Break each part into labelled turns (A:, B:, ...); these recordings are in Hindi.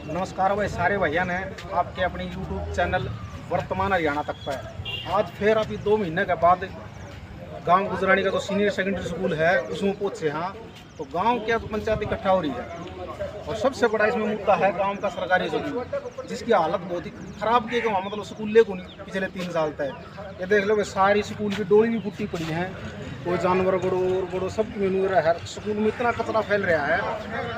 A: नमस्कार भाई सारे भैया ने आपके अपने YouTube चैनल वर्तमान हरियाणा तक पर आज फिर अभी 2 महीने के बाद गांव गुजरानी का जो सीनियर सेकेंडरी स्कूल है उसमें पहुंचे। हाँ, तो गांव की पंचायत इकट्ठा हो रही है और सबसे बड़ा इसमें मुद्दा है गांव का सरकारी स्कूल, जिसकी हालत बहुत ही खराब की है। मतलब स्कूल ले को नहीं पिछले 3 साल तक ये देख लो, सारी स्कूल की डोली भी पुट्टी पड़ी है, कोई जानवर बड़ो और बड़ो सब मेनू रहा है। स्कूल में इतना कचरा फैल रहा है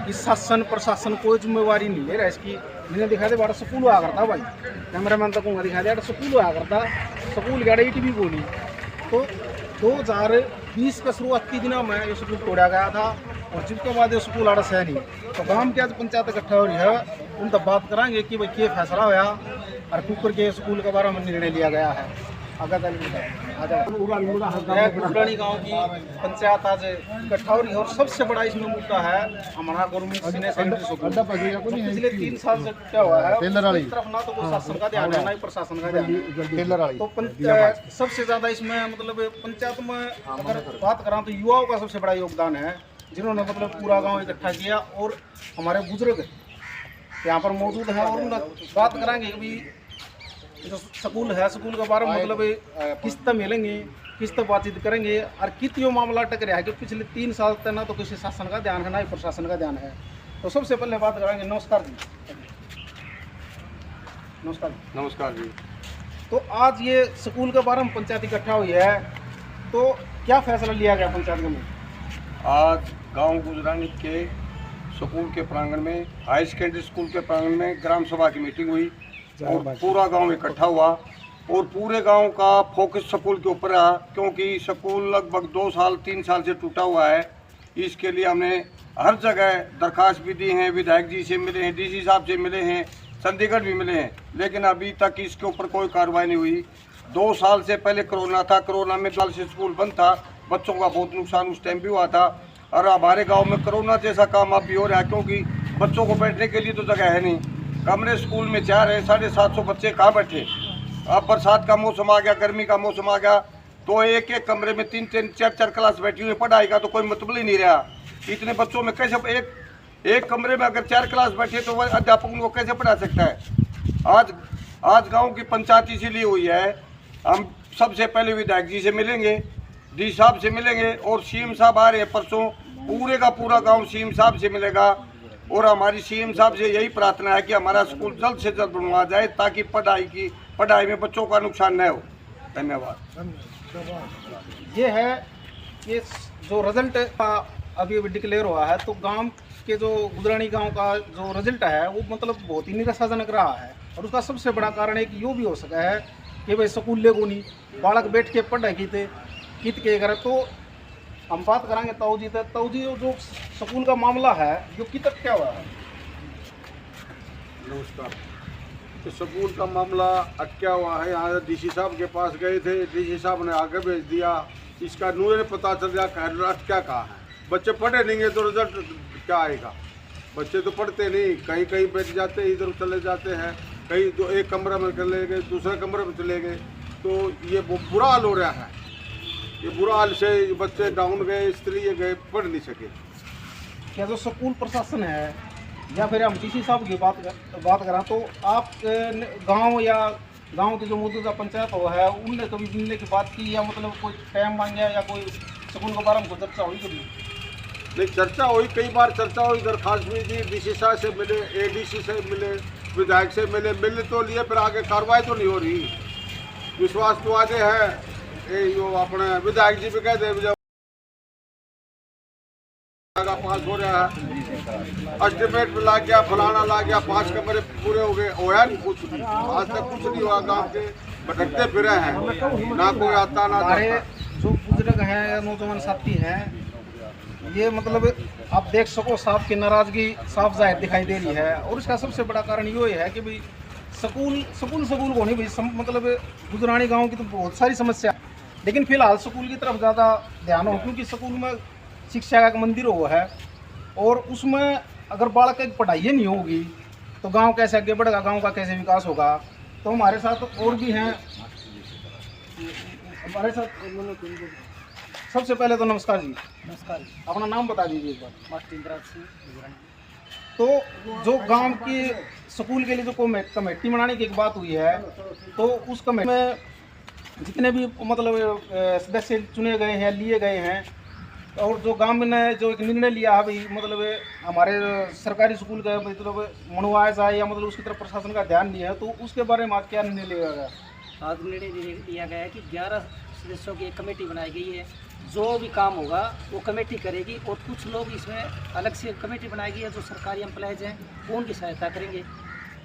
A: कि शासन प्रशासन कोई जिम्मेवारी नहीं ले रहा इसकी। मैंने दिखा दे बड़ा स्कूल हुआ करता भाई, कैमरा मैन तक दिखा दिया स्कूल हुआ करता, स्कूल गाड़ी ईट भी बोली। तो 2020 के शुरुआत के दिनों में ये स्कूल तोड़ा गया था और जिसके बाद ये स्कूल आड़ा है नहीं। तो गांव की आज पंचायत इकट्ठा हो रही है, उन तब बात कराएंगे कि भाई क्या फैसला होया और कुकर के स्कूल के बारे में निर्णय लिया गया है। गुजरानी गांव की पंचायत आज इकट्ठा हो रही है और सबसे बड़ा इसमें मुद्दा है हमारा गवर्नमेंट सीनियर सेकेंडरी स्कूल। पिछले 3 साल से क्या हुआ है, इस तरफ ना तो कोई शासन का ध्यान है ना ही प्रशासन का ध्यान। तो सबसे ज्यादा इसमें मतलब पंचायत में अगर बात करा तो युवाओं का सबसे बड़ा योगदान है, जिन्होंने मतलब पूरा गाँव इकट्ठा किया और हमारे बुजुर्ग यहाँ पर मौजूद हैं और बात कराएंगे कि जो स्कूल है स्कूल के बारे में मतलब किस्त मिलेंगे, किस्त बातचीत करेंगे और कितना मामला टक रहा है कि पिछले 3 साल तक ना तो किसी शासन का ध्यान है ना ही प्रशासन का ध्यान है। तो सबसे पहले बात करेंगे। नमस्कार जी। नमस्कार जी। तो आज ये स्कूल के बारे में पंचायत इकट्ठा हुई है, तो क्या फैसला लिया गया पंचायत में?
B: आज गांव गुजरानी के स्कूल के प्रांगण में, हाई सेकेंडरी स्कूल के प्रांगण में ग्राम सभा की मीटिंग हुई और पूरा गांव इकट्ठा हुआ और पूरे गांव का फोकस स्कूल के ऊपर रहा, क्योंकि स्कूल लगभग 2 साल 3 साल से टूटा हुआ है। इसके लिए हमने हर जगह दरखास्त भी दी हैं, विधायक जी से मिले हैं, डीसी साहब से मिले हैं, चंडीगढ़ भी मिले हैं, लेकिन अभी तक इसके ऊपर कोई कार्रवाई नहीं हुई। 2 साल से पहले कोरोना था, कोरोना में 2 साल से स्कूल बंद था, बच्चों का बहुत नुकसान उस टाइम भी हुआ था। और हमारे गाँव में कोरोना जैसा काम अब भी हो रहा है, क्योंकि बच्चों को बैठने के लिए तो जगह है नहीं। कमरे स्कूल में 4 है, 750 बच्चे कहाँ बैठे। अब बरसात का मौसम आ गया, गर्मी का मौसम आ गया, तो एक कमरे में 3-3 4-4 क्लास बैठी हुई, पढ़ाई का तो कोई मतलब ही नहीं रहा। इतने बच्चों में कैसे एक कमरे में अगर 4 क्लास बैठे तो वह अध्यापक उनको कैसे पढ़ा सकता है। आज गांव की पंचायत इसीलिए हुई है, हम सबसे पहले विधायक जी से मिलेंगे, डी साहब से मिलेंगे और सीएम साहब आ रहे हैं परसों। पूरे का पूरा गाँव सीएम साहब से मिलेगा और हमारी सीएम साहब से यही प्रार्थना है कि हमारा स्कूल जल्द से जल्द बनवा जाए, ताकि पढ़ाई में बच्चों का नुकसान न हो। धन्यवाद।
A: ये है कि जो रिजल्ट अभी डिक्लेयर हुआ है, तो गांव के जो गुजरानी गांव का जो रिजल्ट है वो मतलब बहुत ही निराशाजनक रहा है। और उसका सबसे बड़ा कारण एक यो भी हो सका है कि भाई स्कूल ले को नहीं बालक बैठ के पढ़ाई कित के करे। तो हम बात करेंगे ताऊ जी जो स्कूल का मामला है जो कितक क्या हुआ है?
C: नमस्कार। तो स्कूल का मामला अटका हुआ है, यहाँ डीसी साहब के पास गए थे, डीसी साहब ने आगे भेज दिया। इसका नूरे पता चल गया अटका कहाँ है। बच्चे पढ़े नहीं तो रिजल्ट क्या आएगा? बच्चे तो पढ़ते नहीं, कहीं कहीं बैठ जाते, इधर चले जाते हैं, कहीं तो एक कमरे में चले गए, दूसरे कमरे में चले गए। तो ये बुरा हाल हो रहा है। ये बुरा हाल से बच्चे डाउन गए, इसलिए गए, पढ़ नहीं सके।
A: क्या जो स्कूल प्रशासन है या फिर हम डीसी साहब की बात करें तो आप गांव या गांव की जो मौजूदा पंचायत हो है उनने कभी मिलने की बात की या मतलब कोई टाइम मांगा या कोई स्कूल के बारे में कोई चर्चा हुई कभी?
C: नहीं, चर्चा हुई, कई बार चर्चा हुई, दरखास्त भी दी, डीसी साहब से मिले, एडीसी से मिले, विधायक से मिल तो लिए, फिर आगे कार्रवाई तो नहीं हो रही। विश्वास तो आगे है, यो अपने विधायक जी भी कहते जब पास हो रहा है, एस्टिमेट ला गया, फलाना ला गया, 5 कमरे पूरे हो गए, होया नहीं कुछ भी, आज तक कुछ नहीं हुआ। गांव के भटकते फिरे हैं, ना कोई आता ना जाता।
A: जो बुजुर्ग हैं, नौजवान साथी हैं, ये मतलब आप देख सको साहब की नाराजगी साफ जाहिर दिखाई दे रही है। और इसका सबसे बड़ा कारण ये है कि भाई स्कूल को नहीं भाई मतलब गुजरानी गाँव की तो बहुत सारी समस्या, लेकिन फिलहाल स्कूल की तरफ ज़्यादा ध्यान हो, क्योंकि स्कूल में शिक्षा का एक मंदिर हो है और उसमें अगर बालक की पढ़ाई नहीं होगी तो गांव कैसे आगे बढ़ेगा, गांव का कैसे विकास होगा। तो हमारे साथ और भी हैं, हमारे साथ सबसे पहले तो नमस्कार जी।
D: नमस्कार।
A: अपना नाम बता दीजिए एक बार।
D: मास्टर इंदिरा सिंह।
A: तो जो गांव की स्कूल के लिए जो कमेटी बनाने की एक बात हुई है, तो उस कमेटी में जितने भी मतलब सदस्य चुने गए हैं, लिए गए हैं, और जो गांव ने जो एक निर्णय लिया है भाई मतलब हमारे सरकारी स्कूल का मतलब मनवाया जाए या मतलब उसकी तरफ प्रशासन का ध्यान दिया है, तो उसके बारे में आज क्या निर्णय लिया गया?
D: आज निर्णय लिया गया है कि 11 सदस्यों की एक कमेटी बनाई गई है। जो भी काम होगा वो कमेटी करेगी, और कुछ लोग इसमें अलग से कमेटी बनाई गई है जो सरकारी एम्प्लॉयज़ हैं, वो उनकी सहायता करेंगे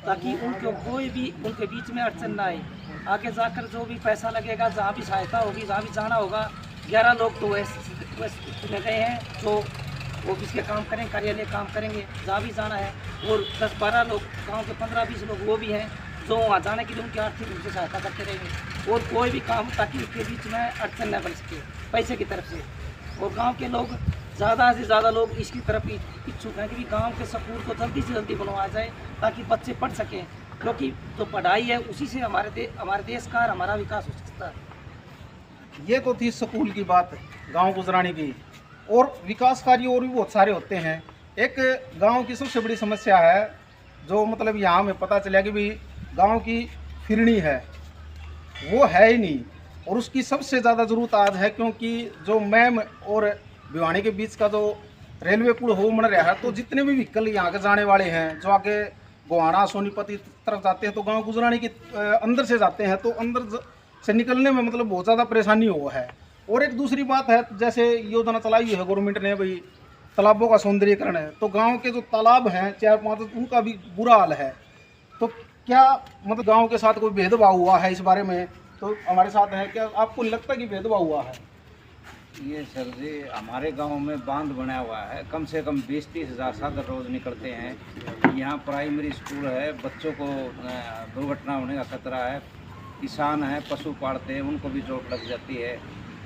D: ताकि उनको कोई भी उनके बीच में अड़चन ना आए। आगे जाकर जो भी पैसा लगेगा, जहाँ भी सहायता होगी, जहाँ भी जाना होगा, 11 लोग तो वैसे चुने गए हैं जो ऑफिस के काम करेंगे, कार्यालय काम करेंगे, जहाँ भी जाना है। और 10-12 लोग गाँव के 15-20 लोग वो भी हैं जो वहाँ जाने के लिए उनकी आर्थिक रूप से सहायता करते रहेंगे, और कोई भी काम ताकि उसके बीच में अड़चन न बन सके पैसे की तरफ से। और गांव के लोग ज़्यादा से ज़्यादा लोग इसकी तरफ इच्छुक हैं कि गांव के स्कूल को जल्दी से जल्दी बनवाया जाए ताकि बच्चे पढ़ सकें, क्योंकि जो पढ़ाई है उसी से हमारे देश का और हमारा विकास हो सकता है।
A: ये तो थी स्कूल की बात गांव गुजरानी की, और विकास कार्य और भी बहुत सारे होते हैं। एक गांव की सबसे बड़ी समस्या है जो मतलब यहाँ हमें पता चला कि भाई गांव की फिरनी है, वो है ही नहीं, और उसकी सबसे ज़्यादा ज़रूरत आज है, क्योंकि जो मैम और भिवानी के बीच का जो रेलवे पुल हो बन रहा है, तो जितने भी व्हीकल यहाँ के जाने वाले हैं जो आगे गोहाना सोनीपत तरफ जाते हैं, तो गांव गुजरानी के अंदर से जाते हैं, तो अंदर से निकलने में मतलब बहुत ज़्यादा परेशानी हो है। और एक दूसरी बात है, जैसे योजना चलाई है गवर्नमेंट ने भाई तालाबों का सौंदर्यीकरण है, तो गांव के जो तालाब हैं 4-5 उनका भी बुरा हाल है। तो क्या मतलब गांव के साथ कोई भेदभाव हुआ है इस बारे में? तो हमारे साथ है, क्या आपको लगता है कि भेदभाव हुआ है?
E: ये सर जी, हमारे गांव में बांध बना हुआ है, कम से कम 20-30 हज़ार साधन रोज़ निकलते हैं। यहाँ प्राइमरी स्कूल है, बच्चों को दुर्घटना होने का खतरा है। किसान हैं, पशु पालते हैं, उनको भी चोट लग जाती है।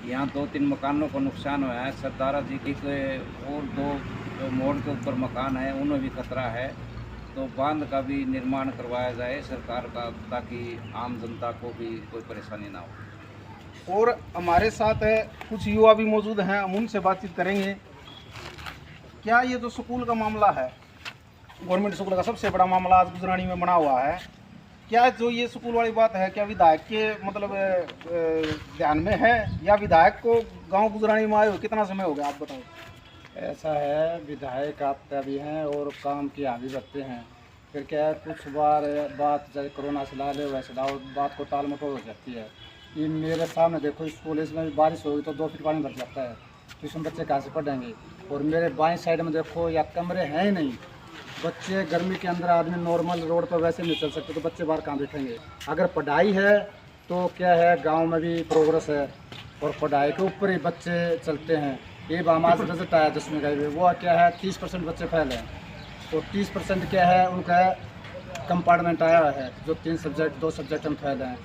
E: यहाँ 2-3 मकानों को नुकसान हुआ है। सरदारा जी की और 2 जो मोड़ के ऊपर मकान है उन्हें भी खतरा है। तो बांध का भी निर्माण करवाया जाए सरकार का, ताकि आम जनता को भी कोई परेशानी ना हो।
A: और हमारे साथ है कुछ युवा भी मौजूद हैं, हम उनसे बातचीत करेंगे। क्या ये जो स्कूल का मामला है, गवर्नमेंट स्कूल का सबसे बड़ा मामला आज गुजरानी में बना हुआ है, क्या जो ये स्कूल वाली बात है क्या विधायक के मतलब ध्यान में है, या विधायक को गांव गुजरानी में आए हुए कितना समय हो गया, आप बताओ?
F: ऐसा है, विधायक आते भी हैं और काम की आगे बढ़ते हैं। फिर क्या है, कुछ बार बात जैसे कोरोना से ला ले वैसे लाओ, बात को टाल मटोल हो जाती है। ये मेरे सामने देखो, स्कूल इसमें भी बारिश होगी तो 2 फीट पानी भर जाता है, तो इसमें बच्चे कहाँ से पढ़ेंगे? और मेरे बाएं साइड में देखो, या कमरे हैं ही नहीं, बच्चे गर्मी के अंदर आदमी नॉर्मल रोड पर वैसे नहीं चल सकते, तो बच्चे बाहर कहाँ बैठेंगे? अगर पढ़ाई है तो क्या है, गांव में भी प्रोग्रेस है, और पढ़ाई के ऊपर ही बच्चे चलते हैं। ये हमारा रिजल्ट आया 10वीं का, वो क्या है 30% बच्चे फेल हैं, तो 30% क्या है उनका कंपार्टमेंट आया है, जो 3 सब्जेक्ट 2 सब्जेक्ट हम फेल हैं।